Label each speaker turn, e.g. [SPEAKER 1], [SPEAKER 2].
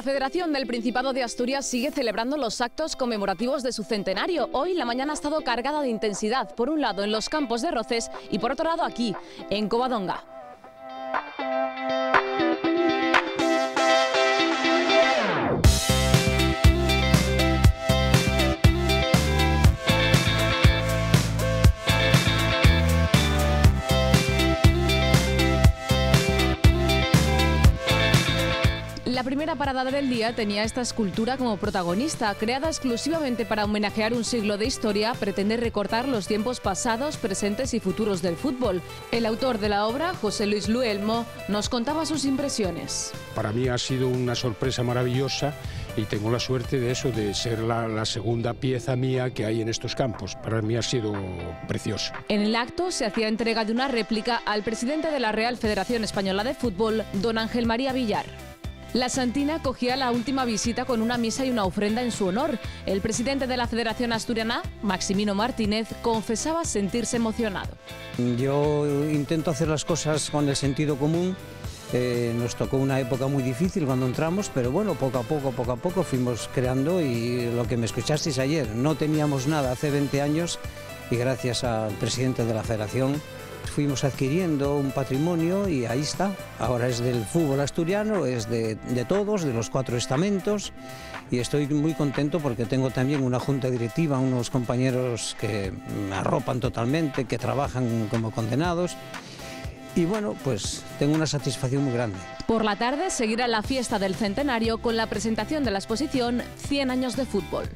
[SPEAKER 1] Federación del Principado de Asturias sigue celebrando los actos conmemorativos de su centenario. Hoy la mañana ha estado cargada de intensidad, por un lado en los campos de Roces y por otro lado aquí, en Covadonga. La primera parada del día tenía esta escultura como protagonista. Creada exclusivamente para homenajear un siglo de historia, pretende recortar los tiempos pasados, presentes y futuros del fútbol. El autor de la obra, José Luis Luelmo, nos contaba sus impresiones.
[SPEAKER 2] Para mí ha sido una sorpresa maravillosa y tengo la suerte de eso, de ser la segunda pieza mía que hay en estos campos. Para mí ha sido precioso.
[SPEAKER 1] En el acto se hacía entrega de una réplica al presidente de la Real Federación Española de Fútbol, don Ángel María Villar. La Santina cogía la última visita con una misa y una ofrenda en su honor. El presidente de la Federación Asturiana, Maximino Martínez, confesaba sentirse emocionado.
[SPEAKER 3] Yo intento hacer las cosas con el sentido común. Nos tocó una época muy difícil cuando entramos, pero bueno, poco a poco fuimos creando, y lo que me escuchasteis ayer, no teníamos nada hace 20 años y gracias al presidente de la Federación fuimos adquiriendo un patrimonio y ahí está. Ahora es del fútbol asturiano, es de todos, de los 4 estamentos, y estoy muy contento porque tengo también una junta directiva, unos compañeros que me arropan totalmente, que trabajan como condenados. Y bueno, pues tengo una satisfacción muy grande.
[SPEAKER 1] Por la tarde seguirá la fiesta del centenario con la presentación de la exposición 100 años de fútbol.